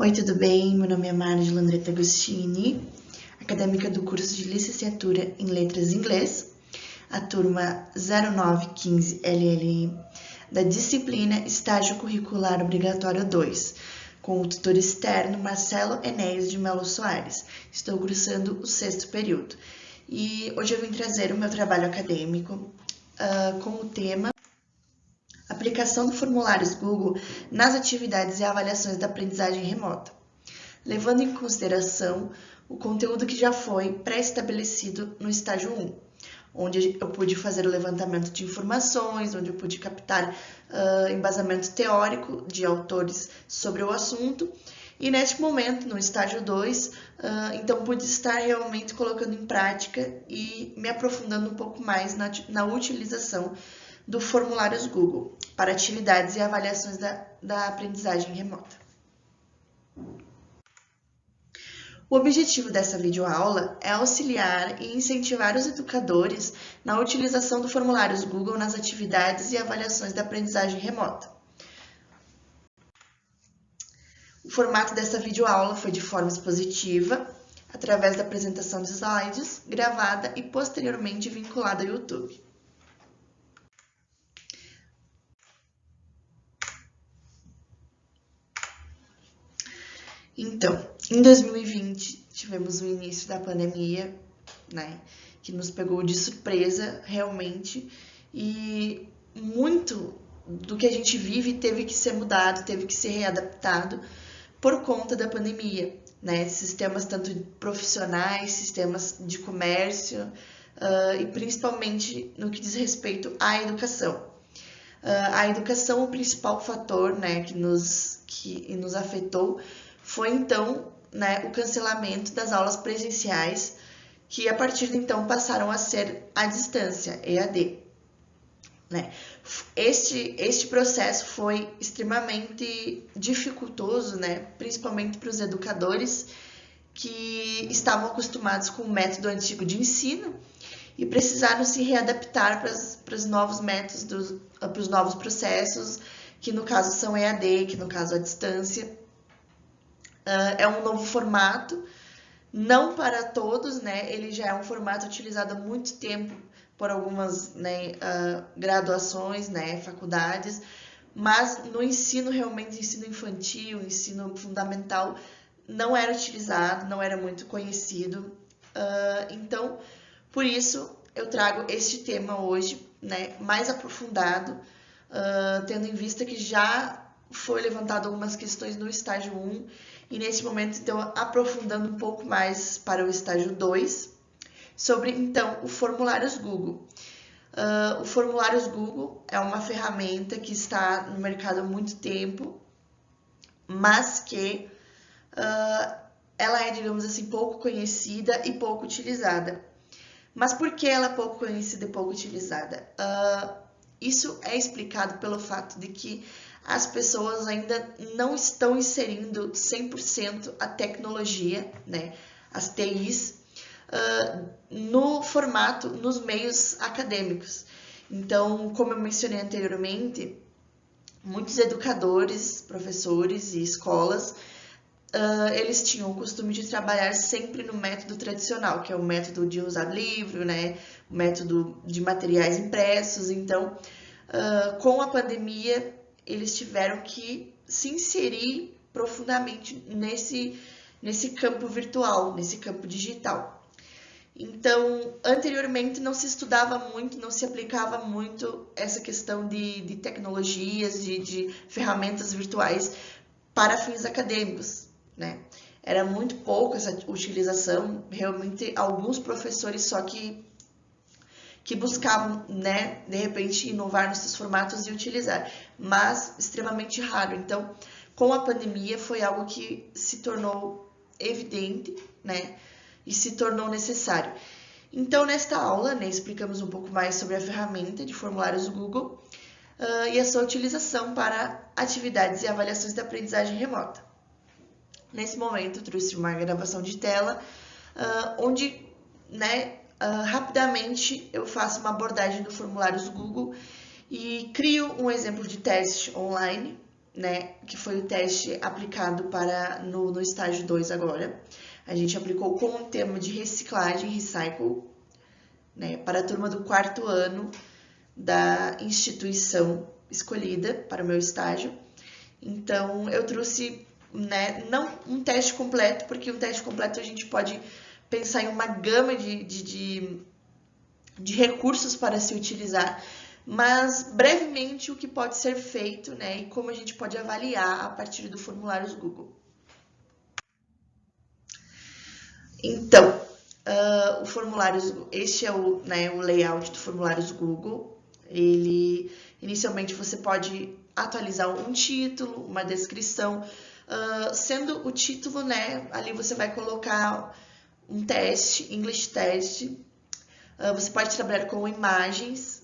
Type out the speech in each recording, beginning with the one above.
Oi, tudo bem? Meu nome é Marge Landreta Agostini, acadêmica do curso de Licenciatura em Letras Inglês, a turma 0915 LLI, da disciplina Estágio Curricular Obrigatório 2, com o tutor externo Marcelo Enéas de Melo Soares. Estou cursando o 6º período e hoje eu vim trazer o meu trabalho acadêmico com o tema Aplicação do formulários Google nas atividades e avaliações da aprendizagem remota, levando em consideração o conteúdo que já foi pré-estabelecido no estágio 1, onde eu pude fazer o levantamento de informações, onde eu pude captar embasamento teórico de autores sobre o assunto, e neste momento, no estágio 2, então pude estar realmente colocando em prática e me aprofundando um pouco mais na utilização do formulários Google para atividades e avaliações da aprendizagem remota. O objetivo dessa videoaula é auxiliar e incentivar os educadores na utilização do formulários Google nas atividades e avaliações da aprendizagem remota. O formato dessa videoaula foi de forma expositiva, através da apresentação de slides, gravada e posteriormente vinculada ao YouTube. Então, em 2020, tivemos o início da pandemia, né, que nos pegou de surpresa, realmente, e muito do que a gente vive teve que ser mudado, teve que ser readaptado por conta da pandemia, né, sistemas tanto profissionais, sistemas de comércio, e principalmente no que diz respeito à educação. A educação, o principal fator, né, que nos afetou foi então, né, o cancelamento das aulas presenciais, que a partir de então passaram a ser à distância, EAD. Né? Este processo foi extremamente dificultoso, né, principalmente para os educadores que estavam acostumados com o método antigo de ensino e precisaram se readaptar para os novos métodos, para os novos processos, que no caso são EAD, que no caso a distância. É um novo formato, não para todos, né? Ele já é um formato utilizado há muito tempo por algumas, né, graduações, né, faculdades, mas no ensino realmente, ensino infantil, ensino fundamental, não era utilizado, não era muito conhecido. Então, por isso eu trago este tema hoje, né, mais aprofundado, tendo em vista que já foi levantado algumas questões no estágio 1 e nesse momento, então, aprofundando um pouco mais para o estágio 2, sobre, então, o formulários Google. O formulários Google é uma ferramenta que está no mercado há muito tempo, mas que ela é, digamos assim, pouco conhecida e pouco utilizada. Mas por que ela é pouco conhecida e pouco utilizada? Isso é explicado pelo fato de que as pessoas ainda não estão inserindo 100% a tecnologia, né, as TIs, no formato, nos meios acadêmicos. Então, como eu mencionei anteriormente, muitos educadores, professores e escolas, eles tinham o costume de trabalhar sempre no método tradicional, que é o método de usar livro, né, o método de materiais impressos. Então, com a pandemia, eles tiveram que se inserir profundamente nesse campo virtual, nesse campo digital. Então, anteriormente não se estudava muito, não se aplicava muito essa questão de tecnologias, de ferramentas virtuais para fins acadêmicos, né? Era muito pouco essa utilização, realmente alguns professores só que buscavam, né, de repente, inovar nos seus formatos e utilizar, mas extremamente raro. Então, com a pandemia, foi algo que se tornou evidente, né, e se tornou necessário. Então, nesta aula, né, explicamos um pouco mais sobre a ferramenta de formulários Google e a sua utilização para atividades e avaliações da aprendizagem remota. Nesse momento, eu trouxe uma gravação de tela, onde, né, rapidamente eu faço uma abordagem do formulários Google e crio um exemplo de teste online, né, que foi o teste aplicado no estágio 2 agora. A gente aplicou com o tema de reciclagem, recycle, né, para a turma do 4º ano da instituição escolhida para o meu estágio. Então, eu trouxe, né, não um teste completo, porque um teste completo a gente pode pensar em uma gama de recursos para se utilizar, mas brevemente o que pode ser feito, né, e como a gente pode avaliar a partir do formulários Google. Então, o formulários, este é o layout do formulários Google. Ele, inicialmente, você pode atualizar um título, uma descrição, sendo o título, né, ali você vai colocar um teste, English test. Você pode trabalhar com imagens,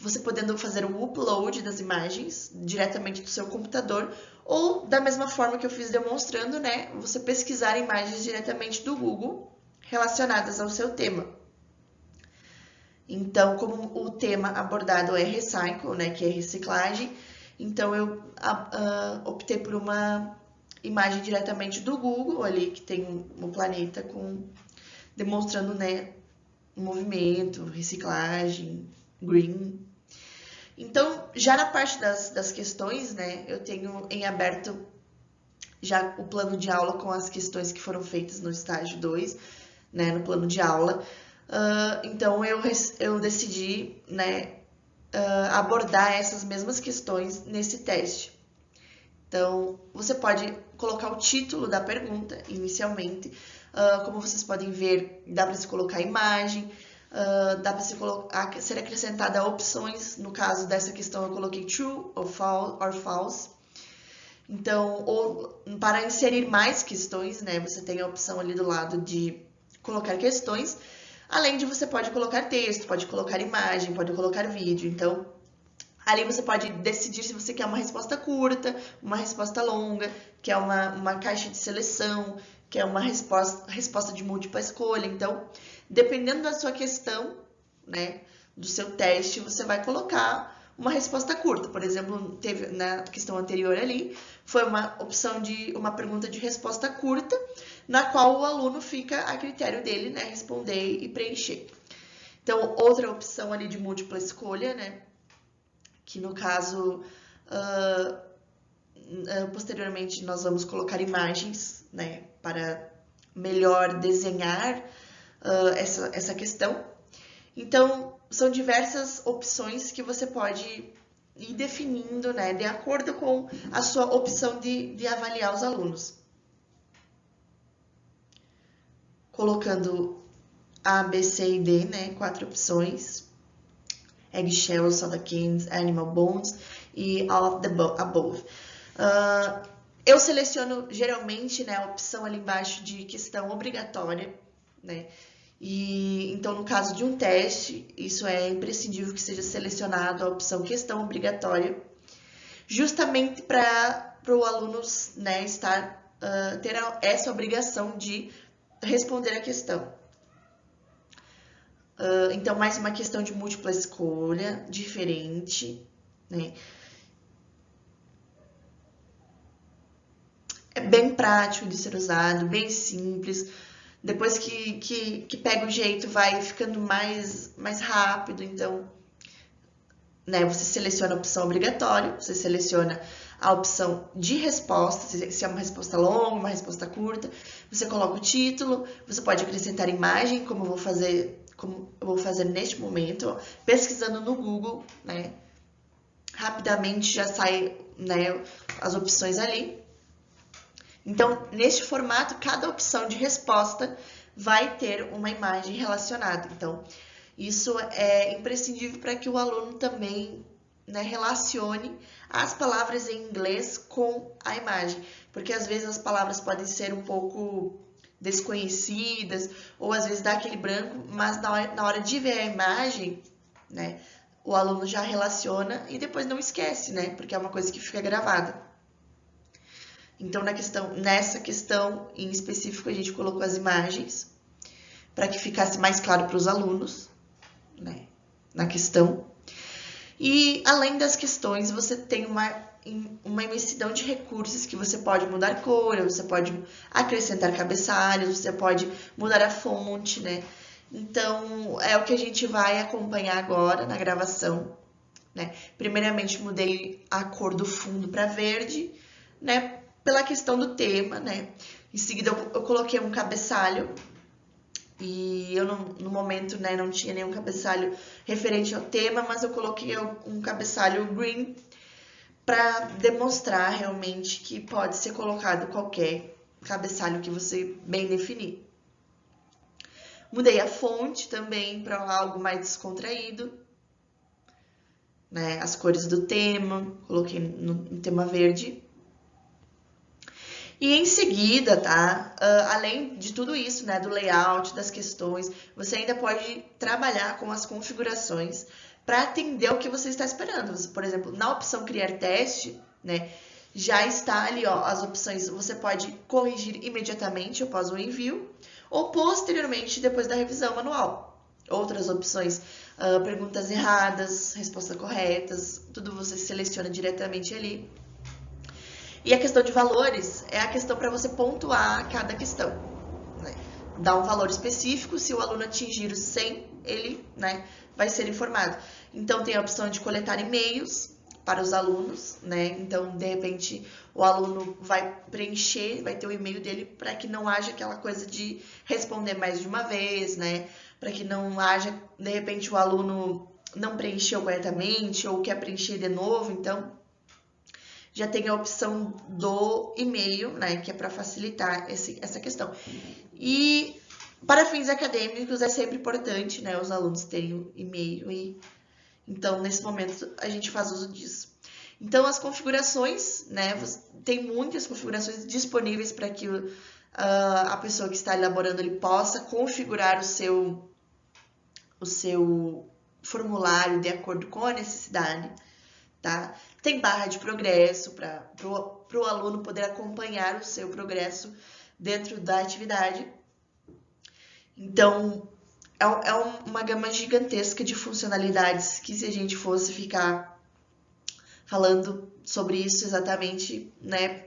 você podendo fazer o upload das imagens diretamente do seu computador, ou da mesma forma que eu fiz demonstrando, né, você pesquisar imagens diretamente do Google relacionadas ao seu tema. Então, como o tema abordado é recycle, né, que é reciclagem, então eu optei por uma imagem diretamente do Google ali, que tem um planeta demonstrando, né, movimento, reciclagem, green. Então, já na parte das questões, né, eu tenho em aberto já o plano de aula com as questões que foram feitas no estágio 2, né, no plano de aula. Então, eu decidi, né, abordar essas mesmas questões nesse teste. Então, você pode colocar o título da pergunta inicialmente. Como vocês podem ver, dá para se colocar imagem, dá para ser acrescentada opções. No caso dessa questão, eu coloquei true or false. Então, ou para inserir mais questões, né, você tem a opção ali do lado de colocar questões. Além de você pode colocar texto, pode colocar imagem, pode colocar vídeo. Então, ali você pode decidir se você quer uma resposta curta, uma resposta longa, quer uma caixa de seleção, quer uma resposta de múltipla escolha. Então, dependendo da sua questão, né, do seu teste, você vai colocar uma resposta curta. Por exemplo, teve na questão anterior ali, foi uma opção de uma pergunta de resposta curta, na qual o aluno fica a critério dele, né, responder e preencher. Então, outra opção ali de múltipla escolha, né, que no caso, posteriormente nós vamos colocar imagens, né, para melhor desenhar essa questão. Então, são diversas opções que você pode ir definindo, né, de acordo com a sua opção de avaliar os alunos. Colocando A, B, C e D, né, 4 opções. Eggshell, soda cans, animal bones e all of the above. Eu seleciono geralmente, né, a opção ali embaixo de questão obrigatória, né? E então, no caso de um teste, isso é imprescindível que seja selecionado a opção questão obrigatória, justamente para o aluno, né, ter essa obrigação de responder a questão. Então, mais uma questão de múltipla escolha, diferente, né? É bem prático de ser usado, bem simples. Depois que pega o jeito, vai ficando mais rápido. Então, né, você seleciona a opção obrigatória, você seleciona a opção de resposta, se é uma resposta longa, uma resposta curta. Você coloca o título, você pode acrescentar imagem, como eu vou fazer neste momento, ó, pesquisando no Google, né? Rapidamente já sai, né, as opções ali. Então, neste formato, cada opção de resposta vai ter uma imagem relacionada. Então, isso é imprescindível para que o aluno também, né, relacione as palavras em inglês com a imagem, porque às vezes as palavras podem ser um pouco desconhecidas, ou às vezes dá aquele branco, mas na hora de ver a imagem, né, o aluno já relaciona e depois não esquece, né, porque é uma coisa que fica gravada. Então, nessa questão em específico, a gente colocou as imagens para que ficasse mais claro para os alunos, né, na questão. E, além das questões, você tem uma imensidão de recursos que você pode mudar cor, você pode acrescentar cabeçalhos, você pode mudar a fonte, né? Então, é o que a gente vai acompanhar agora na gravação, né? Primeiramente, mudei a cor do fundo para verde, né? Pela questão do tema, né? Em seguida, eu coloquei um cabeçalho e eu, no momento, né, não tinha nenhum cabeçalho referente ao tema, mas eu coloquei um cabeçalho green para demonstrar realmente que pode ser colocado qualquer cabeçalho que você bem definir. Mudei a fonte também para algo mais descontraído, né? As cores do tema, coloquei no tema verde. E em seguida, tá? Além de tudo isso, né, do layout, das questões, você ainda pode trabalhar com as configurações para atender o que você está esperando. Por exemplo, na opção criar teste, né, já está ali, ó, as opções. Você pode corrigir imediatamente após o envio ou posteriormente depois da revisão manual. Outras opções, perguntas erradas, respostas corretas, tudo você seleciona diretamente ali. E a questão de valores é a questão para você pontuar cada questão, né? Dar um valor específico, se o aluno atingir o 100, ele, né, vai ser informado. Então, tem a opção de coletar e-mails para os alunos, né? Então, de repente, o aluno vai preencher, vai ter o e-mail dele para que não haja aquela coisa de responder mais de uma vez, né? Para que não haja, de repente, o aluno não preencheu corretamente ou quer preencher de novo, então já tem a opção do e-mail, né, que é para facilitar essa questão. E para fins acadêmicos é sempre importante, né, os alunos terem o e-mail e então nesse momento a gente faz uso disso. Então as configurações, né, tem muitas configurações disponíveis para que a pessoa que está elaborando ele possa configurar o seu formulário de acordo com a necessidade, tá? Tem barra de progresso para o aluno poder acompanhar o seu progresso dentro da atividade. Então, é uma gama gigantesca de funcionalidades que se a gente fosse ficar falando sobre isso exatamente, né,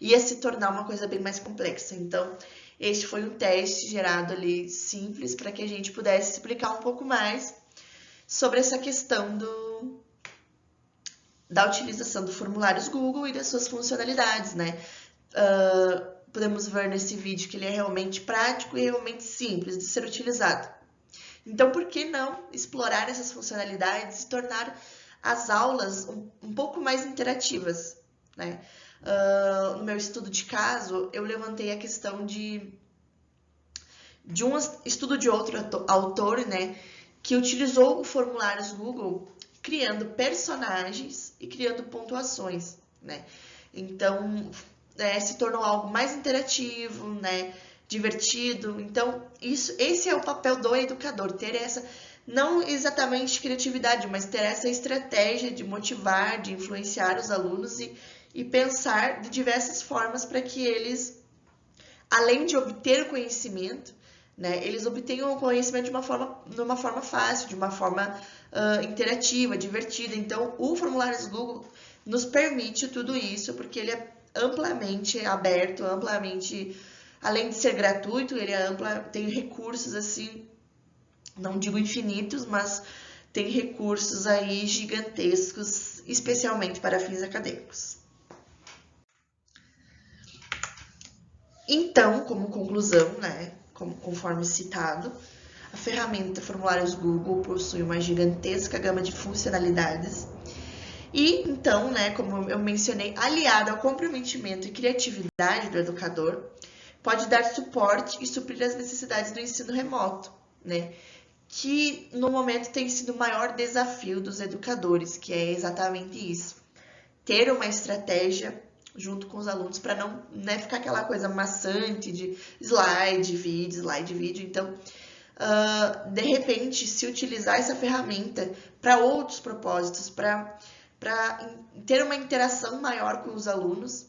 ia se tornar uma coisa bem mais complexa. Então, este foi um teste gerado ali simples para que a gente pudesse explicar um pouco mais sobre essa questão da utilização do formulários Google e das suas funcionalidades, né? Podemos ver nesse vídeo que ele é realmente prático e realmente simples de ser utilizado. Então, por que não explorar essas funcionalidades e tornar as aulas um pouco mais interativas, né? No meu estudo de caso, eu levantei a questão de um estudo de outro autor, né, que utilizou o formulários Google criando personagens e criando pontuações, né? Então, se tornou algo mais interativo, né? Divertido. Então, esse é o papel do educador, ter essa, não exatamente criatividade, mas ter essa estratégia de motivar, de influenciar os alunos e pensar de diversas formas para que eles, além de obter o conhecimento, né, eles obtenham o conhecimento de uma forma fácil, de uma forma interativa, divertida. Então, o Formulários Google nos permite tudo isso, porque ele é amplamente aberto, amplamente, além de ser gratuito, ele é tem recursos assim, não digo infinitos, mas tem recursos aí gigantescos, especialmente para fins acadêmicos. Então, como conclusão, né, conforme citado, a ferramenta Formulários Google possui uma gigantesca gama de funcionalidades e, então, né, como eu mencionei, aliado ao comprometimento e criatividade do educador, pode dar suporte e suprir as necessidades do ensino remoto, né, que no momento tem sido o maior desafio dos educadores, que é exatamente isso, ter uma estratégia junto com os alunos para não, né, ficar aquela coisa maçante de slide, vídeo. Então, de repente, se utilizar essa ferramenta para outros propósitos, para ter uma interação maior com os alunos,